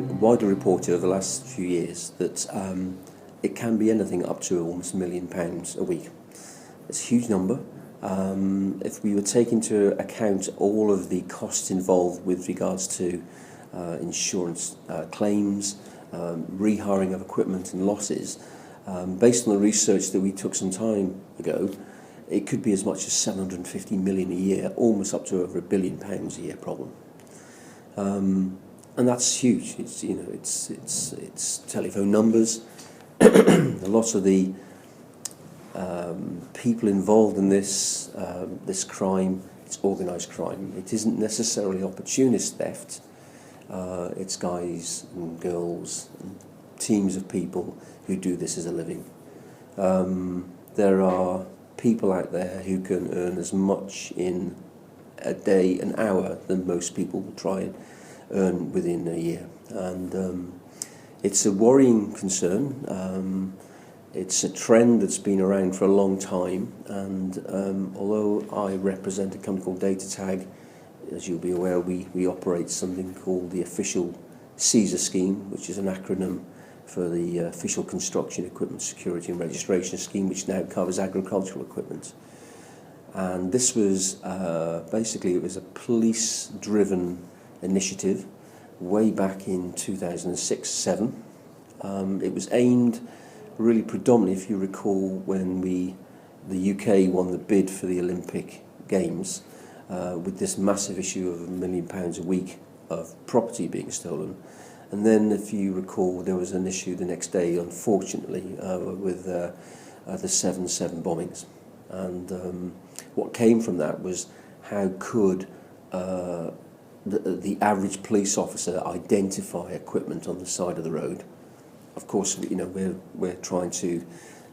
been widely reported over the last few years that it can be anything up to almost £1 million a week. It's a huge number. If we would take into account all of the costs involved with regards to insurance claims, rehiring of equipment and losses, based on the research that we took some time ago, it could be as much as 750 million a year, almost up to over £1 billion a year problem. And that's huge. It's telephone numbers. A lot of the people involved in this crime, it's organised crime. It isn't necessarily opportunist theft. It's guys and girls and teams of people who do this as a living. There are people out there who can earn as much in a day, an hour, than most people will try and earn within a year. And it's a worrying concern. It's a trend that's been around for a long time, and although I represent a company called Datatag, as you'll be aware, we operate something called the Official Caesar Scheme, which is an acronym for the Official Construction Equipment Security and Registration Scheme, which now covers agricultural equipment. And this was basically, it was a police-driven initiative way back in 2006-07. It was aimed really predominantly, if you recall, when the UK won the bid for the Olympic Games, with this massive issue of £1 million a week of property being stolen. And then, if you recall, there was an issue the next day, unfortunately, with the 7/7 bombings. And what came from that was, how could the average police officer identify equipment on the side of the road? Of course, we're trying to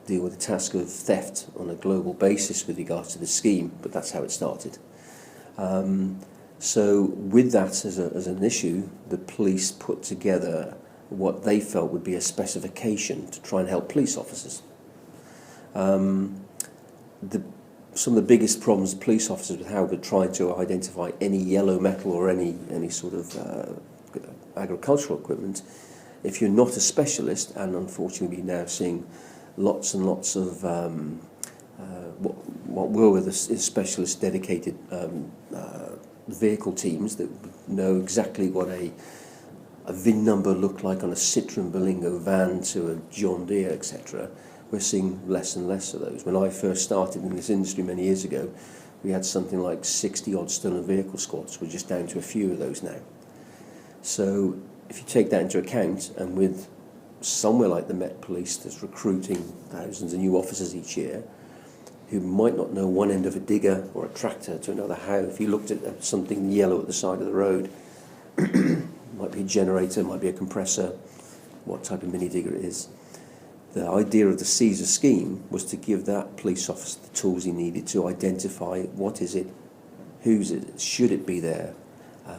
deal with the task of theft on a global basis with regards to the scheme, but that's how it started. So with that as an issue, the police put together what they felt would be a specification to try and help police officers. Some of the biggest problems police officers with how we're trying to identify any yellow metal or any sort of agricultural equipment, if you're not a specialist, and unfortunately we're now seeing lots and lots of what were the specialist dedicated vehicle teams that know exactly what a VIN number looked like on a Citroen Berlingo van to a John Deere, etc. We're seeing less and less of those. When I first started in this industry many years ago, we had something like 60-odd stolen vehicle squads. We're just down to a few of those now. So if you take that into account, and with somewhere like the Met Police that's recruiting thousands of new officers each year, who might not know one end of a digger or a tractor to another, how if you looked at something yellow at the side of the road, might be a generator, might be a compressor, what type of mini digger it is. The idea of the Caesar scheme was to give that police officer the tools he needed to identify what is it, whose it, should it be there,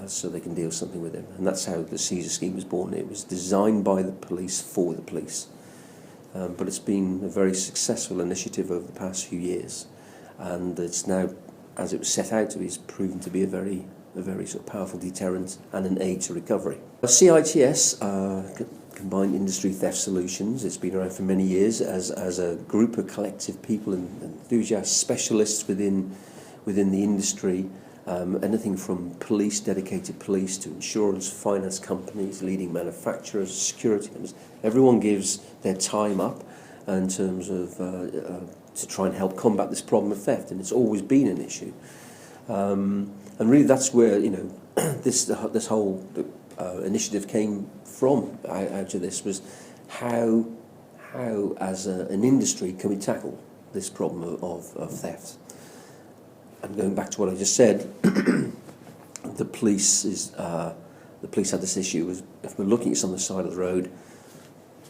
so they can deal something with him. And that's how the Caesar scheme was born. It was designed by the police for the police. But it's been a very successful initiative over the past few years, and it's now, as it was set out to be, is proven to be a very sort of powerful deterrent and an aid to recovery. CITS, Combined Industry Theft Solutions, it's been around for many years as a group of collective people and enthusiasts, specialists within the industry. Anything from police, dedicated police, to insurance, finance companies, leading manufacturers, security companies. Everyone gives their time up in terms of to try and help combat this problem of theft, and it's always been an issue. And really, that's where this whole initiative came from. Out of this was how as an industry can we tackle this problem of theft. And going back to what I just said, the police had this issue. If we're looking at some on the side of the road,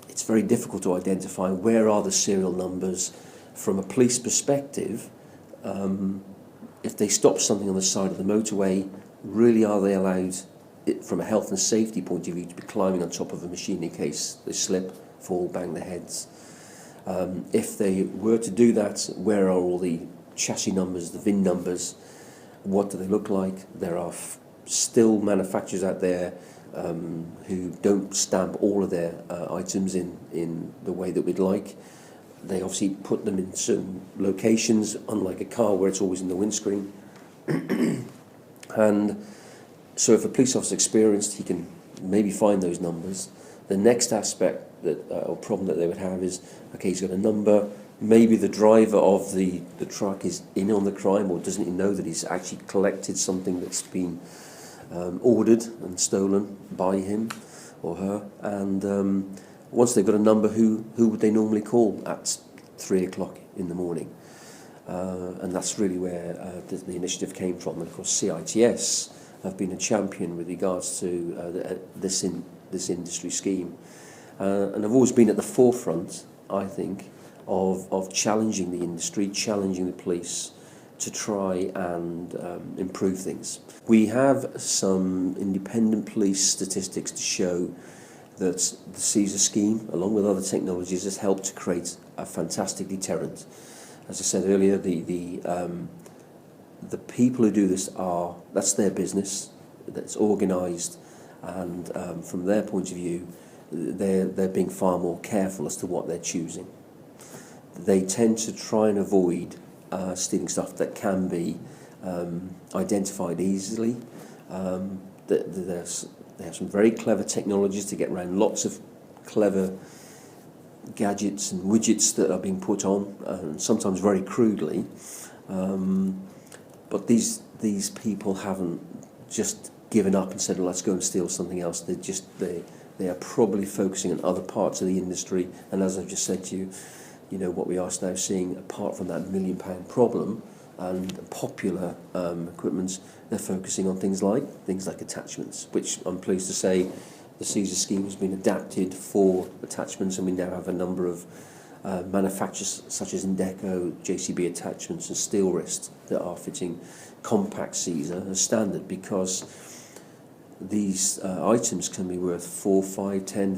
it's very difficult to identify where are the serial numbers. From a police perspective, if they stop something on the side of the motorway, really are they allowed, from a health and safety point of view, to be climbing on top of a machine in case they slip, fall, bang their heads? If they were to do that, where are all the chassis numbers, the VIN numbers? What do they look like? There are still manufacturers out there who don't stamp all of their items in the way that we'd like. They obviously put them in certain locations, unlike a car where it's always in the windscreen. And so if a police officer is experienced, he can maybe find those numbers. The next aspect that or problem that they would have is, okay, he's got a number. Maybe the driver of the truck is in on the crime, or doesn't he know that he's actually collected something that's been ordered and stolen by him or her. And once they've got a number, who would they normally call at 3 o'clock in the morning? And that's really where the initiative came from. And of course, CITS have been a champion with regards to this industry scheme. And I've always been at the forefront, I think, of challenging the industry, challenging the police to try and improve things. We have some independent police statistics to show that the Caesar scheme, along with other technologies, has helped to create a fantastic deterrent. As I said earlier, the people who do this that's their business, that's organised, and from their point of view, they're being far more careful as to what they're choosing. They tend to try and avoid stealing stuff that can be identified easily. They have some very clever technologies to get around lots of clever gadgets and widgets that are being put on, and sometimes very crudely. But these people haven't just given up and said, well, let's go and steal something else. They are probably focusing on other parts of the industry. And as I've just said to you, what we are now seeing, apart from that £1 million problem and popular equipment, they're focusing on things like attachments, which I'm pleased to say the Caesar scheme has been adapted for attachments, and we now have a number of manufacturers such as Indeco, JCB Attachments and Steel Wrist that are fitting compact Caesar as standard, because these items can be worth £4, £5, £10,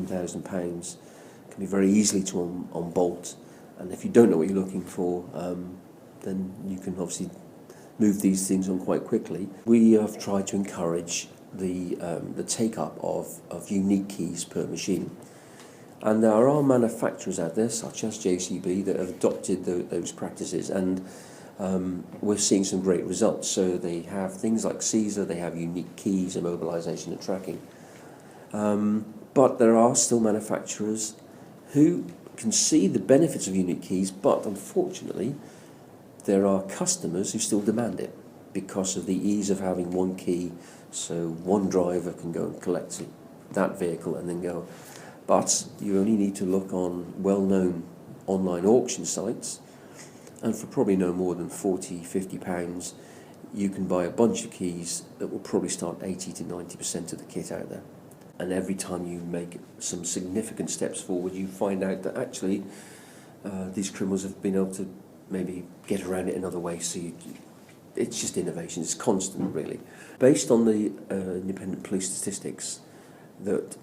£15,000, can be very easily to on bolt, and if you don't know what you're looking for, then you can obviously move these things on quite quickly. We have tried to encourage the take-up of unique keys per machine. And there are manufacturers out there, such as JCB, that have adopted those practices, and we're seeing some great results. So they have things like Caesar, they have unique keys, immobilisation and tracking. But there are still manufacturers who can see the benefits of unique keys, but unfortunately there are customers who still demand it because of the ease of having one key, so one driver can go and collect that vehicle and then go. But you only need to look on well-known online auction sites, and for probably no more than £40, £50, you can buy a bunch of keys that will probably start 80 to 90% of the kit out there. And every time you make some significant steps forward, you find out that actually these criminals have been able to maybe get around it another way. So it's just innovation, it's constant really. Based on the independent police statistics, that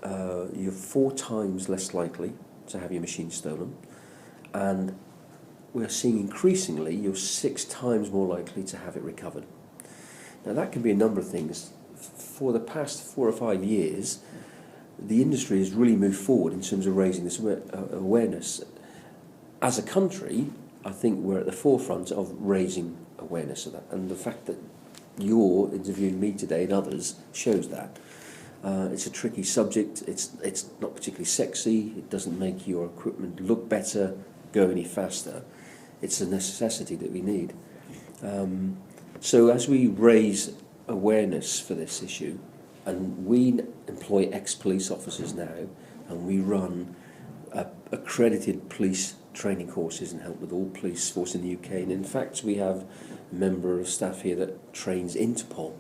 you're 4 times less likely to have your machine stolen, and we're seeing increasingly you're 6 times more likely to have it recovered. Now that can be a number of things. For the past 4 or 5 years, the industry has really moved forward in terms of raising this awareness. As a country, I think we're at the forefront of raising awareness of that, and the fact that you're interviewing me today and others shows that. It's a tricky subject, it's not particularly sexy, it doesn't make your equipment look better, go any faster. It's a necessity that we need. So as we raise awareness for this issue, and we employ ex-police officers now, and we run accredited police training courses and help with all police force in the UK, and in fact we have a member of staff here that trains Interpol,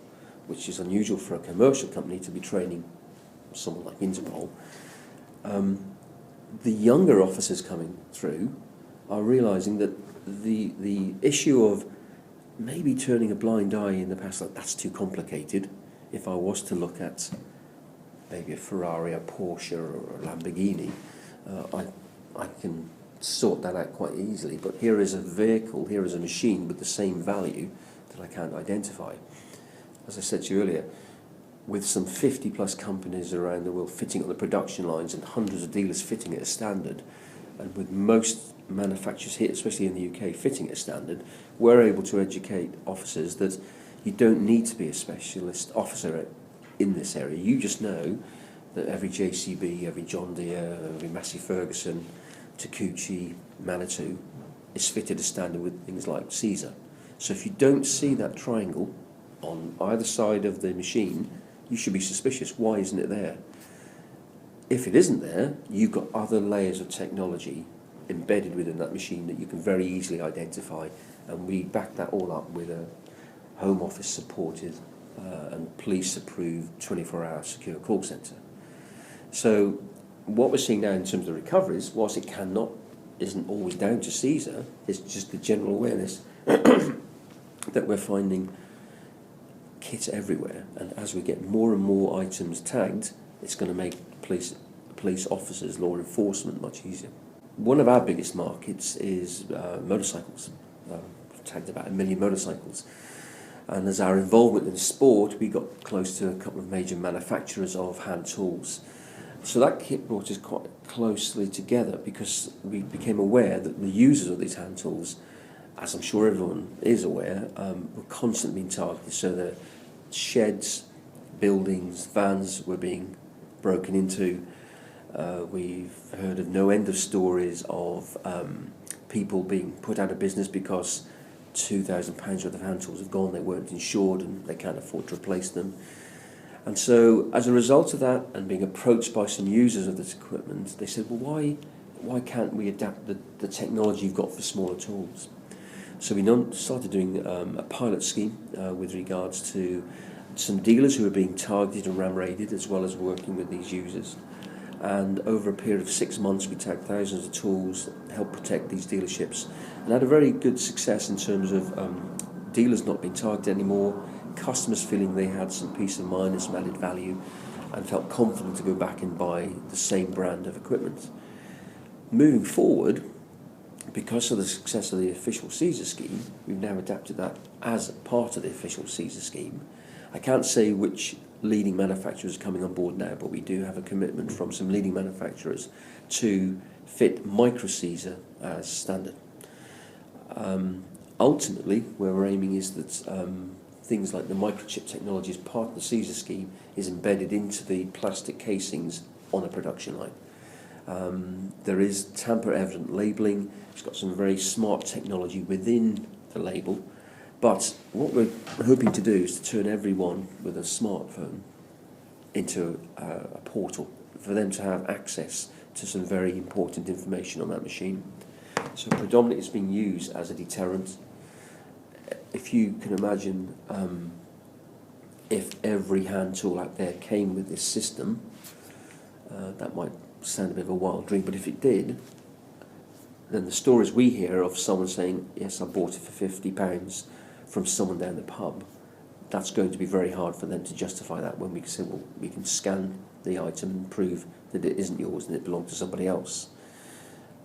which is unusual for a commercial company to be training someone like Interpol. The younger officers coming through are realising that the issue of maybe turning a blind eye in the past, like that's too complicated. If I was to look at maybe a Ferrari, a Porsche or a Lamborghini, I can sort that out quite easily. But here is a vehicle, here is a machine with the same value that I can't identify. As I said to you earlier, with some 50 plus companies around the world fitting on the production lines and hundreds of dealers fitting at a standard, and with most manufacturers here, especially in the UK, fitting at a standard, we're able to educate officers that you don't need to be a specialist officer in this area. You just know that every JCB, every John Deere, every Massey Ferguson, Takeuchi, Manitou is fitted a standard with things like Caesar. So if you don't see that triangle on either side of the machine, you should be suspicious. Why isn't it there? If it isn't there, you've got other layers of technology embedded within that machine that you can very easily identify, and we back that all up with a Home Office supported and police approved 24-hour secure call centre. So what we're seeing now in terms of recoveries, whilst it isn't always down to Caesar, it's just the general awareness that we're finding kits everywhere, and as we get more and more items tagged, it's going to make police officers, law enforcement much easier. One of our biggest markets is motorcycles. We've tagged about 1 million motorcycles, and as our involvement in sport, we got close to a couple of major manufacturers of hand tools. So that kit brought us quite closely together, because we became aware that the users of these hand tools, as I'm sure everyone is aware, were constantly being targeted. So the sheds, buildings, vans were being broken into. We've heard of no end of stories of people being put out of business because £2,000 worth of hand tools have gone, they weren't insured and they can't afford to replace them. And so as a result of that, and being approached by some users of this equipment, they said, well, why can't we adapt the technology you've got for smaller tools? So we started doing a pilot scheme with regards to some dealers who were being targeted and ram-raided, as well as working with these users. And over a period of 6 months, we tagged thousands of tools, helped protect these dealerships, and had a very good success in terms of dealers not being targeted anymore, customers feeling they had some peace of mind and some added value, and felt confident to go back and buy the same brand of equipment. Moving forward, because of the success of the official Caesar scheme, we've now adapted that as part of the official Caesar scheme. I can't say which leading manufacturers are coming on board now, but we do have a commitment from some leading manufacturers to fit micro Caesar as standard. Ultimately, where we're aiming is that things like the microchip technology as part of the Caesar scheme is embedded into the plastic casings on a production line. There is tamper-evident labelling. It's got some very smart technology within the label. But what we're hoping to do is to turn everyone with a smartphone into a portal for them to have access to some very important information on that machine. So predominantly it's being used as a deterrent. If you can imagine if every hand tool out there came with this system, that might sound a bit of a wild dream, but if it did, then the stories we hear of someone saying, yes, I bought it for £50 from someone down the pub, that's going to be very hard for them to justify that when we say, well, we can scan the item and prove that it isn't yours and it belonged to somebody else.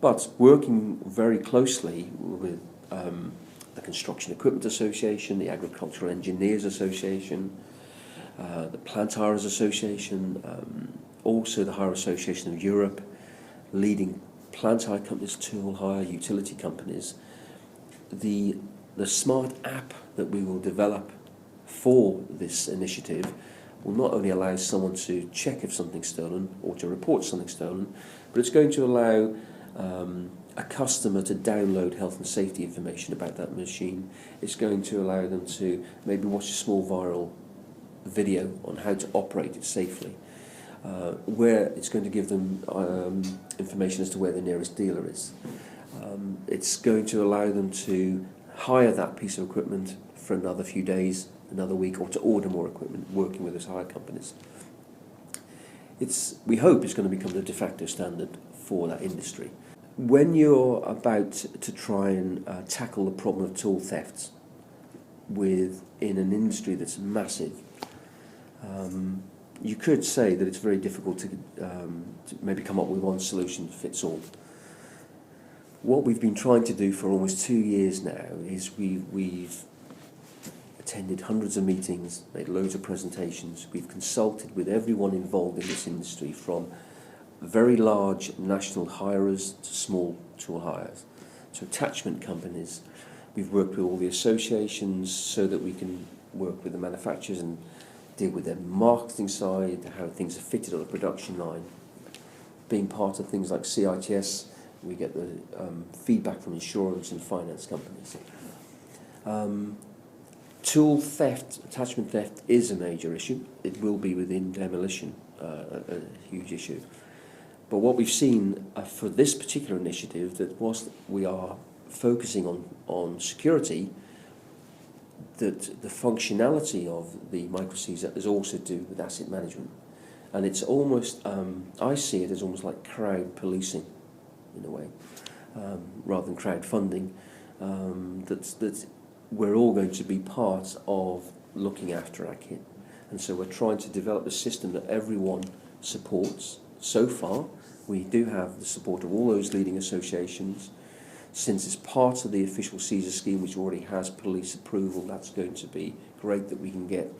But working very closely with the Construction Equipment Association, the Agricultural Engineers Association, the Plant Hirers Association, also the Hire Association of Europe, leading plant hire companies, tool hire, utility companies, the smart app that we will develop for this initiative will not only allow someone to check if something's stolen or to report something stolen, but it's going to allow a customer to download health and safety information about that machine. It's going to allow them to maybe watch a small viral video on how to operate it safely, where it's going to give them information as to where the nearest dealer is. It's going to allow them to hire that piece of equipment for another few days, another week, or to order more equipment working with those hire companies. We hope it's going to become the de facto standard for that industry. When you're about to try and tackle the problem of tool theft in an industry that's massive, you could say that it's very difficult to maybe come up with one solution that fits all. What we've been trying to do for almost 2 years now is we've attended hundreds of meetings, made loads of presentations. We've consulted with everyone involved in this industry, from very large national hirers to small tool hires, to attachment companies. We've worked with all the associations so that we can work with the manufacturers and deal with their marketing side, how things are fitted on the production line. Being part of things like CITS, we get the feedback from insurance and finance companies. Tool theft, attachment theft is a major issue. It will be within demolition, a huge issue. But what we've seen for this particular initiative, that whilst we are focusing on security, that the functionality of the micro-CZ is also to do with asset management. And it's almost, I see it as almost like crowd policing, in a way, rather than crowdfunding. That we're all going to be part of looking after our kit. And so we're trying to develop a system that everyone supports. So far, we do have the support of all those leading associations. Since it's part of the official CSER scheme, which already has police approval, that's going to be great that we can get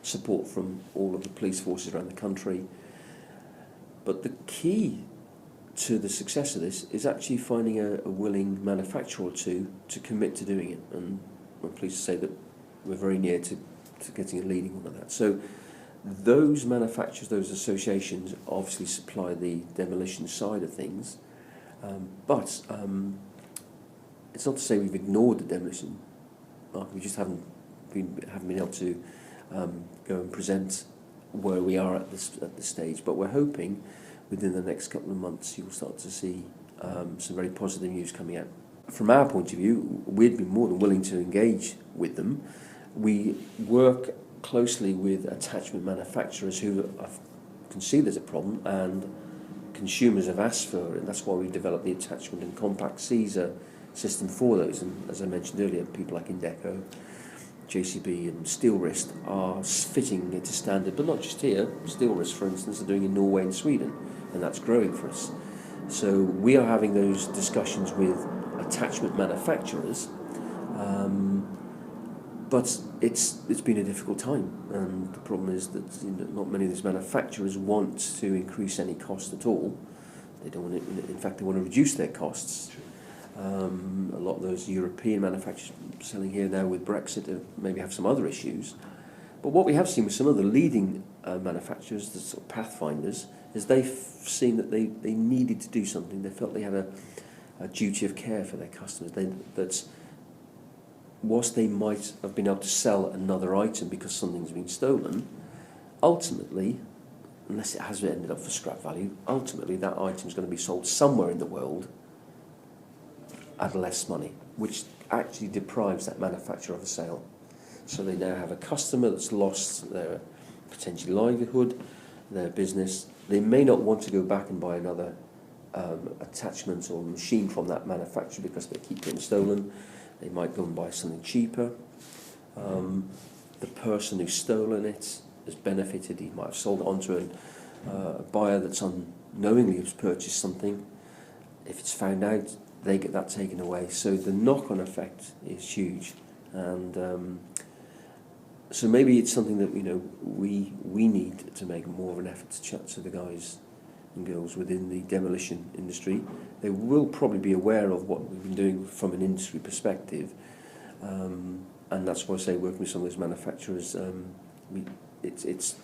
support from all of the police forces around the country. But the key to the success of this is actually finding a willing manufacturer or two to commit to doing it. And I'm pleased to say that we're very near to getting a leading one of that. So those manufacturers, those associations obviously supply the demolition side of things, but it's not to say we've ignored the demolition market. We just haven't been able to go and present where we are at this stage. But we're hoping within the next couple of months you'll start to see some very positive news coming out. From our point of view, we'd be more than willing to engage with them. We work closely with attachment manufacturers who can see there's a problem, and consumers have asked for it. That's why we've developed the attachment and compact CSER system for those. And as I mentioned earlier, people like Indeco, JCB and Steel Wrist are fitting it to standard, but not just here. Steel Wrist, for instance, are doing in Norway and Sweden, and that's growing for us. So we are having those discussions with attachment manufacturers, but it's been a difficult time, and the problem is that not many of these manufacturers want to increase any cost at all. They don't want to, in fact, they want to reduce their costs. A lot of those European manufacturers selling here now with Brexit maybe have some other issues. But what we have seen with some of the leading manufacturers, the sort of pathfinders, is they've seen that they needed to do something. They felt they had a duty of care for their customers. That whilst they might have been able to sell another item because something's been stolen, ultimately, unless it has ended up for scrap value, ultimately that item's going to be sold somewhere in the world at less money, which actually deprives that manufacturer of a sale. So they now have a customer that's lost their potential livelihood, their business. They may not want to go back and buy another attachment or machine from that manufacturer because they keep getting stolen. They might go and buy something cheaper. The person who's stolen it has benefited. He might have sold it on to a buyer that's unknowingly has purchased something. If it's found out, they get that taken away. So the knock-on effect is huge. And so maybe it's something that we need to make more of an effort to chat to the guys and girls within the demolition industry. They will probably be aware of what we've been doing from an industry perspective, and that's why I say working with some of those manufacturers, it's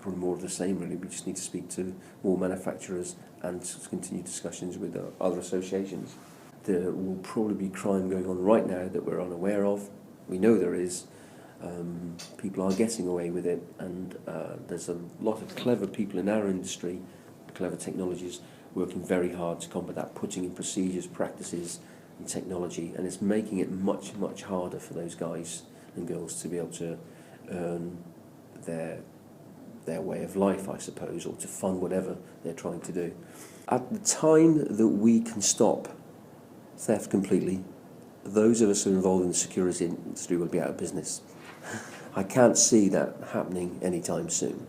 probably more of the same really. We just need to speak to more manufacturers and to continue discussions with other associations. There will probably be crime going on right now that we're unaware of. We know there is. People are getting away with it, and there's a lot of clever people in our industry, clever technologies, working very hard to combat that, putting in procedures, practices and technology, and it's making it much, much harder for those guys and girls to be able to earn their way of life, I suppose, or to fund whatever they're trying to do. At the time that we can stop theft completely, those of us who are involved in the security industry will be out of business. I can't see that happening anytime soon.